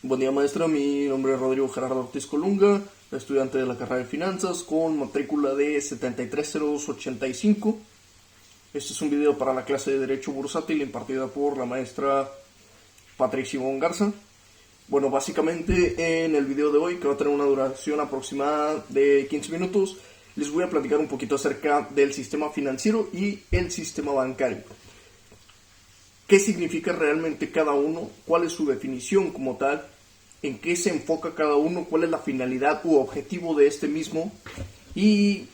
Buen día, maestra. Mi nombre es Rodrigo Gerardo Ortiz Colunga, estudiante de la carrera de Finanzas con matrícula de 73085. Este es un video para la clase de Derecho Bursátil impartida por la maestra Patricia Ivonne Garza. Bueno, básicamente en el video de hoy, que va a tener una duración aproximada de 15 minutos, les voy a platicar un poquito acerca del sistema financiero y el sistema bancario. ¿Qué significa realmente cada uno? ¿Cuál es su definición como tal? ¿En qué se enfoca cada uno? ¿Cuál es la finalidad u objetivo de este mismo? ¿Y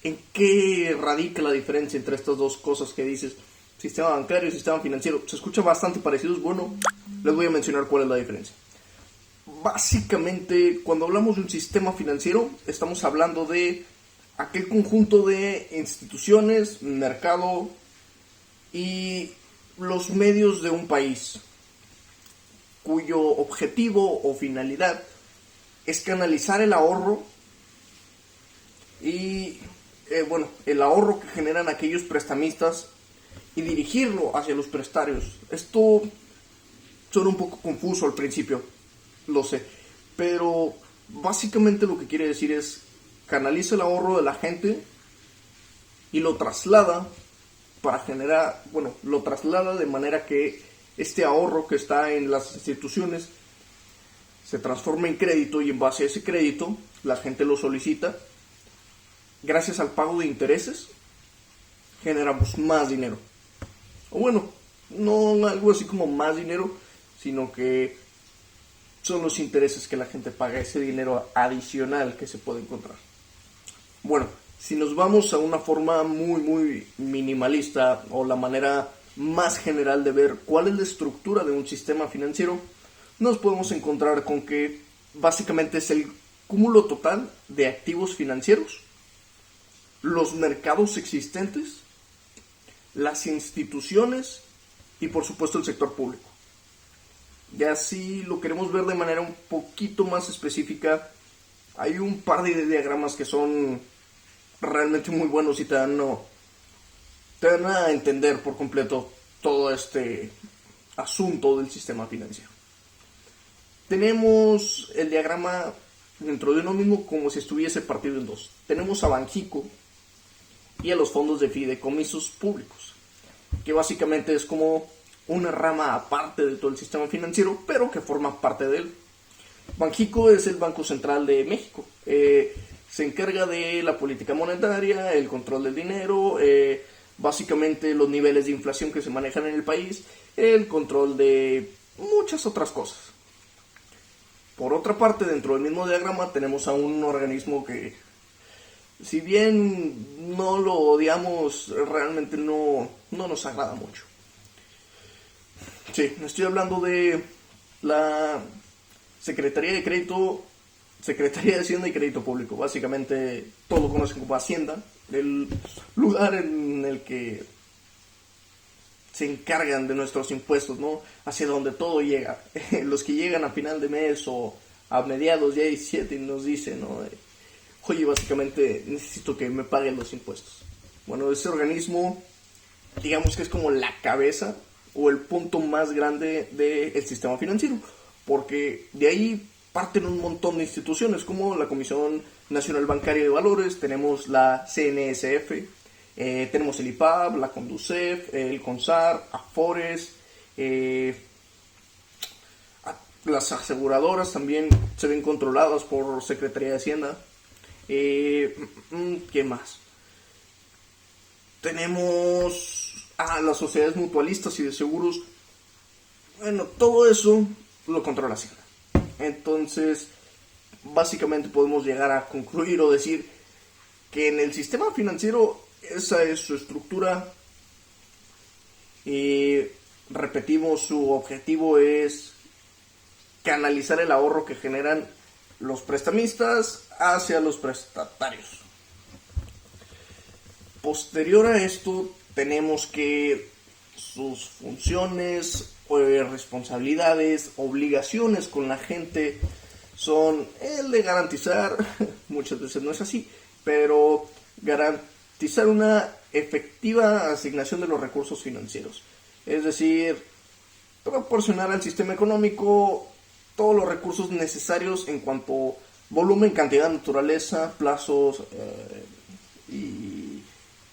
en qué radica la diferencia entre estas dos cosas que dices? Sistema bancario y sistema financiero. Se escuchan bastante parecidos. Bueno, les voy a mencionar cuál es la diferencia. Básicamente, cuando hablamos de un sistema financiero, estamos hablando de aquel conjunto de instituciones, mercado y los medios de un país, cuyo objetivo o finalidad es canalizar el ahorro y el ahorro que generan aquellos prestamistas y dirigirlo hacia los prestatarios. Esto suena un poco confuso al principio, lo sé, pero básicamente lo que quiere decir es canaliza el ahorro de la gente y lo traslada para generar, lo traslada de manera que este ahorro que está en las instituciones se transforma en crédito, y en base a ese crédito la gente lo solicita. Gracias al pago de intereses generamos más dinero, o no algo así como más dinero, sino que son los intereses que la gente paga, ese dinero adicional que se puede encontrar. Si nos vamos a una forma muy minimalista, o la manera más general de ver cuál es la estructura de un sistema financiero, nos podemos encontrar con que básicamente es el cúmulo total de activos financieros, los mercados existentes, las instituciones y por supuesto el sector público. Ya si lo queremos ver de manera un poquito más específica, hay un par de diagramas que son realmente muy buenos y te dan a entender por completo todo este asunto del sistema financiero. Tenemos el diagrama dentro de uno mismo como si estuviese partido en dos. Tenemos a Banxico y a los fondos de fideicomisos públicos, que básicamente es como una rama aparte de todo el sistema financiero, pero que forma parte de él. Banxico es el Banco Central de México. Se encarga de la política monetaria, el control del dinero, básicamente los niveles de inflación que se manejan en el país, el control de muchas otras cosas. Por otra parte, dentro del mismo diagrama tenemos a un organismo que, si bien no lo odiamos, realmente no nos agrada mucho. Sí, estoy hablando de la Secretaría de Hacienda y Crédito Público. Básicamente todos lo conocen como Hacienda, el lugar en el que se encargan de nuestros impuestos, ¿no? Hacia donde todo llega. Los que llegan a final de mes o a mediados de 17 y nos dicen, ¿no? Oye, básicamente necesito que me paguen los impuestos. Ese organismo, digamos que es como la cabeza o el punto más grande del sistema financiero, porque de ahí parten un montón de instituciones como la Comisión Nacional Bancaria de Valores, tenemos la CNSF, tenemos el IPAB, la CONDUCEF, el CONSAR, AFORES, las aseguradoras también se ven controladas por Secretaría de Hacienda. ¿Qué más? Tenemos las sociedades mutualistas y de seguros. Todo eso lo controla Hacienda. Entonces, básicamente podemos llegar a concluir o decir que en el sistema financiero esa es su estructura, y repetimos, su objetivo es canalizar el ahorro que generan los prestamistas hacia los prestatarios. Posterior a esto tenemos que sus funciones, responsabilidades, obligaciones con la gente son el de garantizar, muchas veces no es así, pero garantizar una efectiva asignación de los recursos financieros. Es decir, proporcionar al sistema económico todos los recursos necesarios en cuanto a volumen, cantidad, naturaleza, plazos y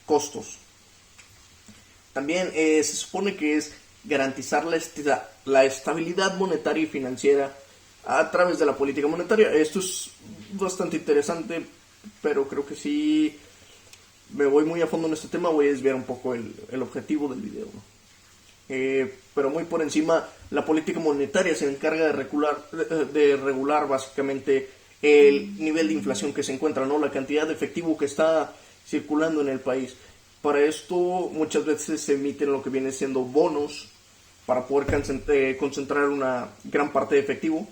costos. También se supone que es garantizar la estabilidad monetaria y financiera a través de la política monetaria. Esto es bastante interesante, pero creo que si me voy muy a fondo en este tema voy a desviar un poco el objetivo del video, ¿no? Pero muy por encima, la política monetaria se encarga de regular básicamente el nivel de inflación que se encuentra, ¿no? La cantidad de efectivo que está circulando en el país. Para esto muchas veces se emiten lo que viene siendo bonos para poder concentrar una gran parte de efectivo.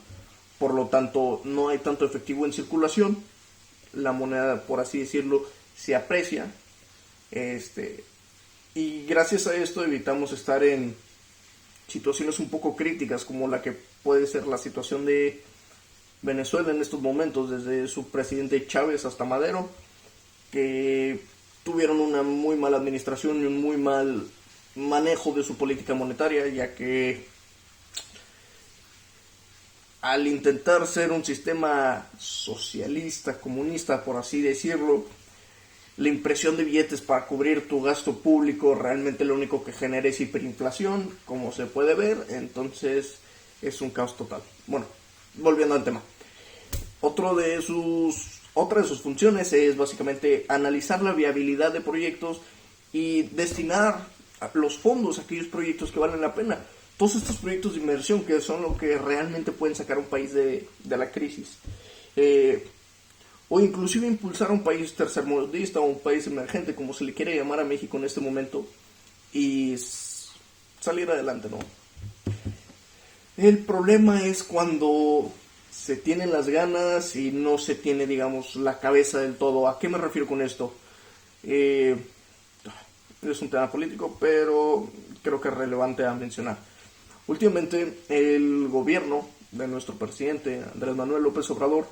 Por lo tanto, no hay tanto efectivo en circulación. La moneda, por así decirlo, se aprecia. Y gracias a esto evitamos estar en situaciones un poco críticas, como la que puede ser la situación de Venezuela en estos momentos, desde su presidente Chávez hasta Madero, que tuvieron una muy mala administración y un muy mal manejo de su política monetaria, ya que al intentar ser un sistema socialista, comunista, por así decirlo, la impresión de billetes para cubrir tu gasto público realmente lo único que genera es hiperinflación, como se puede ver. Entonces es un caos total. Bueno, volviendo al tema. Otra de sus funciones es básicamente analizar la viabilidad de proyectos y destinar los fondos a aquellos proyectos que valen la pena. Todos estos proyectos de inversión que son lo que realmente pueden sacar a un país de la crisis. O inclusive impulsar a un país tercermundista o un país emergente, como se le quiere llamar a México en este momento, y salir adelante, ¿no? El problema es cuando se tienen las ganas y no se tiene, digamos, la cabeza del todo. ¿A qué me refiero con esto? Es un tema político, pero creo que es relevante a mencionar. Últimamente, el gobierno de nuestro presidente, Andrés Manuel López Obrador,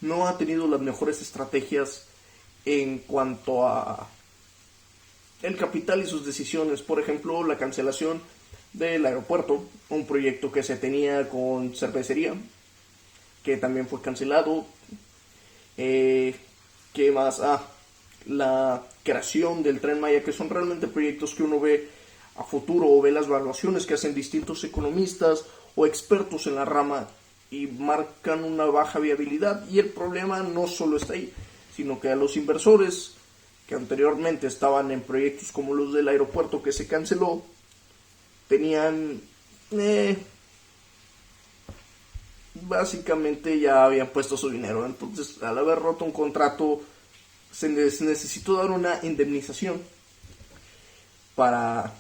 no ha tenido las mejores estrategias en cuanto a el capital y sus decisiones. Por ejemplo, la cancelación del aeropuerto, un proyecto que se tenía con cervecería, que también fue cancelado. ¿Qué más? La creación del Tren Maya, que son realmente proyectos que uno ve a futuro o ve las evaluaciones que hacen distintos economistas o expertos en la rama y marcan una baja viabilidad. Y el problema no solo está ahí, sino que a los inversores que anteriormente estaban en proyectos como los del aeropuerto que se canceló, tenían básicamente ya habían puesto su dinero. Entonces, al haber roto un contrato, se les necesitó dar una indemnización para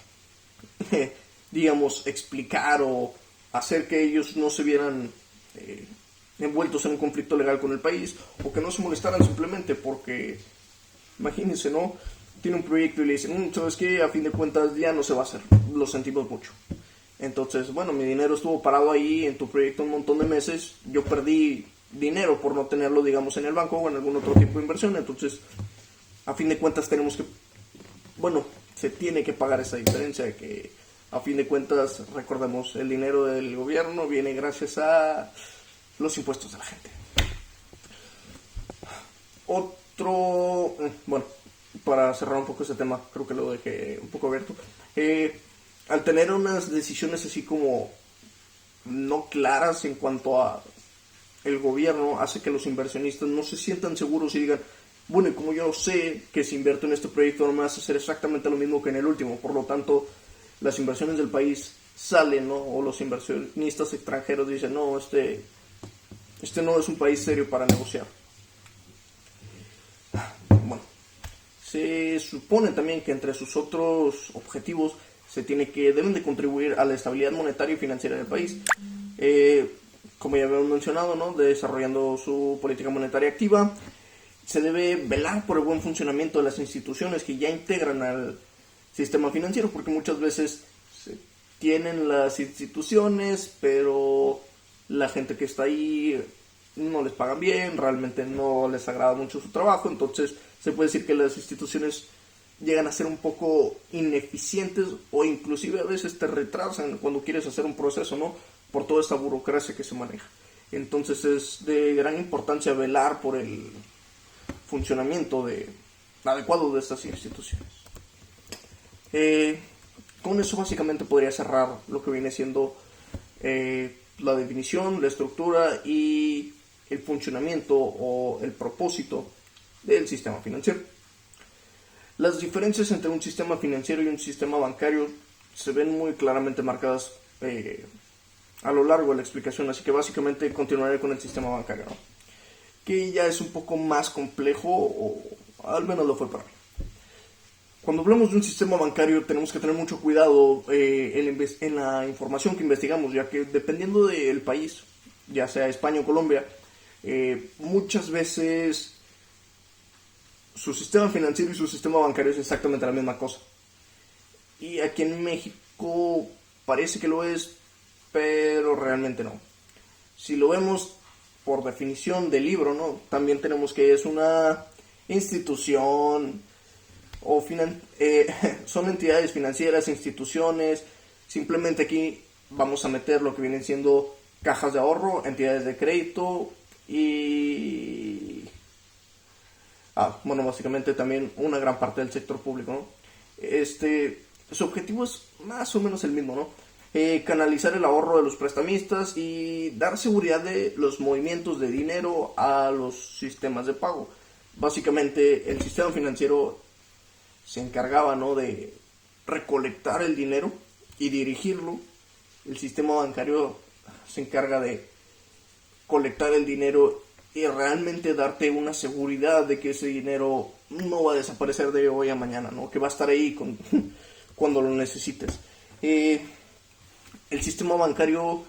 digamos, explicar o hacer que ellos no se vieran envueltos en un conflicto legal con el país, o que no se molestaran simplemente porque, imagínense, ¿no? Tiene un proyecto y le dicen, ¿sabes qué? A fin de cuentas ya no se va a hacer, lo sentimos mucho. Entonces, bueno, mi dinero estuvo parado ahí en tu proyecto un montón de meses, yo perdí dinero por no tenerlo, digamos, en el banco o en algún otro tipo de inversión. Entonces, a fin de cuentas tenemos que, bueno, se tiene que pagar esa diferencia, que a fin de cuentas, recordemos, el dinero del gobierno viene gracias a los impuestos de la gente. Bueno, para cerrar un poco este tema, creo que lo dejé un poco abierto. Al tener unas decisiones así como no claras en cuanto a el gobierno, hace que los inversionistas no se sientan seguros y digan, bueno, y como yo sé que si invierto en este proyecto no me vas a hacer exactamente lo mismo que en el último, por lo tanto las inversiones del país salen, ¿no? O los inversionistas extranjeros dicen, no, este no es un país serio para negociar. Bueno, se supone también que entre sus otros objetivos deben de contribuir a la estabilidad monetaria y financiera del país. Como ya habíamos mencionado, ¿no? Desarrollando su política monetaria activa. Se debe velar por el buen funcionamiento de las instituciones que ya integran al sistema financiero, porque muchas veces se tienen las instituciones, pero la gente que está ahí no les pagan bien, realmente no les agrada mucho su trabajo. Entonces se puede decir que las instituciones llegan a ser un poco ineficientes, o inclusive a veces te retrasan cuando quieres hacer un proceso, ¿no? Por toda esta burocracia que se maneja. Entonces es de gran importancia velar por el funcionamiento adecuado de estas instituciones. Con eso básicamente podría cerrar lo que viene siendo la definición, la estructura y el funcionamiento o el propósito del sistema financiero. Las diferencias entre un sistema financiero y un sistema bancario se ven muy claramente marcadas a lo largo de la explicación, así que básicamente continuaré con el sistema bancario, ¿no? Que ya es un poco más complejo, o al menos lo fue para mí. Cuando hablamos de un sistema bancario tenemos que tener mucho cuidado en la información que investigamos, ya que dependiendo del país, ya sea España o Colombia, muchas veces su sistema financiero y su sistema bancario es exactamente la misma cosa. Y aquí en México parece que lo es, pero realmente no. Si lo vemos por definición del libro, ¿no? También tenemos que es una institución o son entidades financieras, instituciones. Simplemente aquí vamos a meter lo que vienen siendo cajas de ahorro, entidades de crédito y básicamente también una gran parte del sector público, ¿no? Su objetivo es más o menos el mismo, ¿no? Canalizar el ahorro de los prestamistas y dar seguridad de los movimientos de dinero a los sistemas de pago. Básicamente el sistema financiero se encargaba, ¿no?, de recolectar el dinero y dirigirlo. El sistema bancario se encarga de colectar el dinero y realmente darte una seguridad de que ese dinero no va a desaparecer de hoy a mañana, ¿no? Que va a estar ahí cuando lo necesites. El sistema bancario,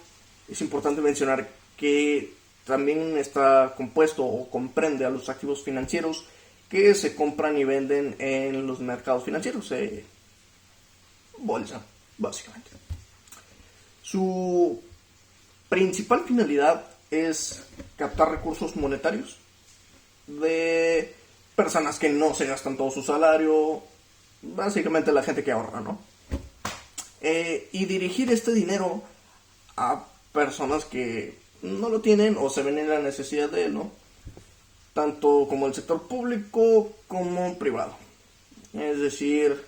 es importante mencionar que también está compuesto o comprende a los activos financieros que se compran y venden en los mercados financieros, bolsa, básicamente. Su principal finalidad es captar recursos monetarios de personas que no se gastan todo su salario, básicamente la gente que ahorra, ¿no? Y dirigir este dinero a personas que no lo tienen o se ven en la necesidad de él, ¿no? Tanto como el sector público como privado. Es decir,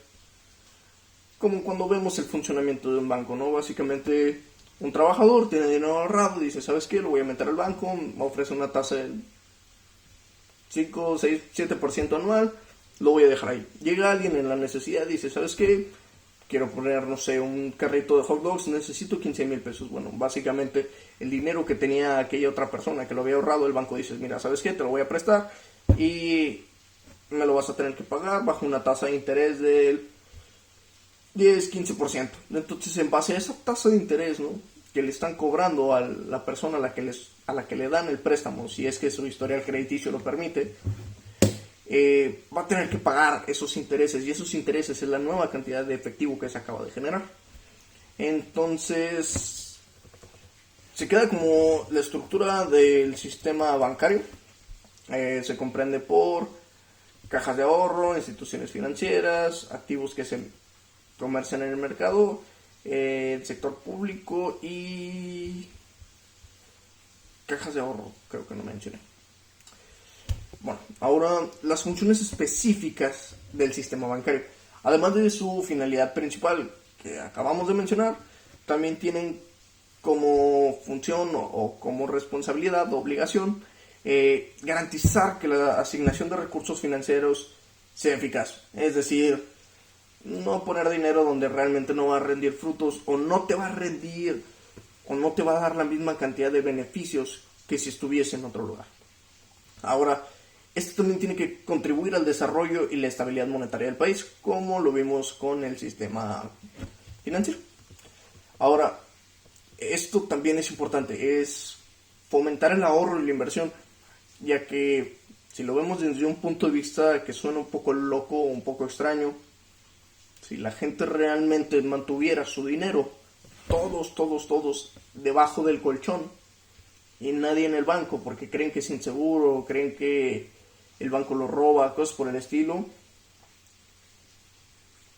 como cuando vemos el funcionamiento de un banco, ¿no? Básicamente, un trabajador tiene dinero ahorrado y dice, ¿sabes qué? Lo voy a meter al banco, me ofrece una tasa del 5, 6, 7% anual, lo voy a dejar ahí. Llega alguien en la necesidad y dice, ¿sabes qué? Quiero poner, no sé, un carrito de hot dogs, necesito 15,000 pesos. Bueno, básicamente el dinero que tenía aquella otra persona que lo había ahorrado, el banco dice, mira, ¿sabes qué? Te lo voy a prestar y me lo vas a tener que pagar bajo una tasa de interés del 10-15%. Entonces, en base a esa tasa de interés, ¿no?, que le están cobrando a la persona a la que le dan el préstamo, si es que su historial crediticio lo permite, va a tener que pagar esos intereses, y esos intereses es la nueva cantidad de efectivo que se acaba de generar. Entonces se queda como la estructura del sistema bancario. Se comprende por cajas de ahorro, instituciones financieras, activos que se comercian en el mercado, el sector público y cajas de ahorro, creo que no mencioné. Bueno, ahora las funciones específicas del sistema bancario. Además de su finalidad principal que acabamos de mencionar, también tienen como función o como responsabilidad o obligación garantizar que la asignación de recursos financieros sea eficaz. Es decir, no poner dinero donde realmente no va a rendir frutos o no te va a rendir o no te va a dar la misma cantidad de beneficios que si estuviese en otro lugar. Ahora, esto también tiene que contribuir al desarrollo y la estabilidad monetaria del país, como lo vimos con el sistema financiero. Ahora, esto también es importante, es fomentar el ahorro y la inversión, ya que si lo vemos desde un punto de vista que suena un poco loco o un poco extraño, si la gente realmente mantuviera su dinero, todos debajo del colchón y nadie en el banco porque creen que es inseguro, creen que el banco lo roba, cosas por el estilo,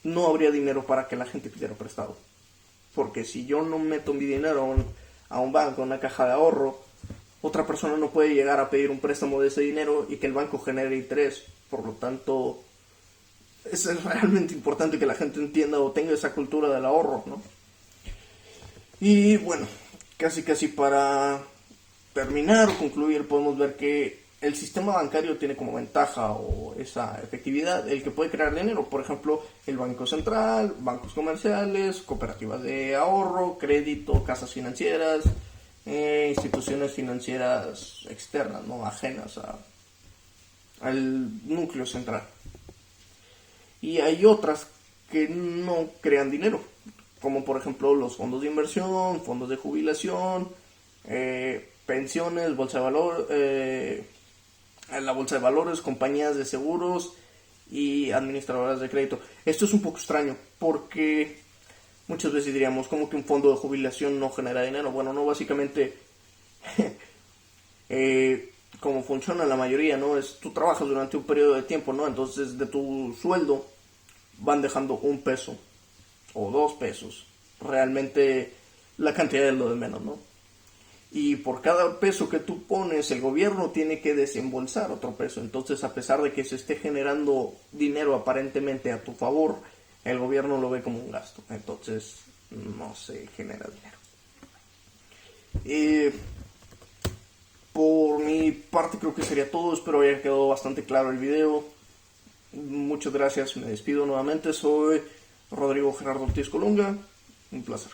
no habría dinero para que la gente pidiera prestado. Porque si yo no meto mi dinero a un banco, a una caja de ahorro, otra persona no puede llegar a pedir un préstamo de ese dinero y que el banco genere interés. Por lo tanto, es realmente importante que la gente entienda o tenga esa cultura del ahorro, ¿no? Y bueno, casi para terminar o concluir, podemos ver que el sistema bancario tiene como ventaja o esa efectividad el que puede crear dinero. Por ejemplo, el Banco Central, bancos comerciales, cooperativas de ahorro, crédito, casas financieras, instituciones financieras externas, ¿no? Ajenas al núcleo central. Y hay otras que no crean dinero, como por ejemplo los fondos de inversión, fondos de jubilación, pensiones, bolsa de valor, la bolsa de valores, compañías de seguros y administradoras de crédito. Esto es un poco extraño porque muchas veces diríamos, ¿cómo que un fondo de jubilación no genera dinero? Bueno, no, básicamente como funciona la mayoría, ¿no? Es tú trabajas durante un periodo de tiempo, ¿no? Entonces de tu sueldo van dejando 1 peso o 2 pesos. Realmente la cantidad es lo de menos, ¿no? Y por cada peso que tú pones, el gobierno tiene que desembolsar otro peso. Entonces, a pesar de que se esté generando dinero aparentemente a tu favor, el gobierno lo ve como un gasto. Entonces, no se genera dinero. Por mi parte creo que sería todo. Espero haya quedado bastante claro el video. Muchas gracias. Me despido nuevamente. Soy Rodrigo Gerardo Ortiz Colunga. Un placer.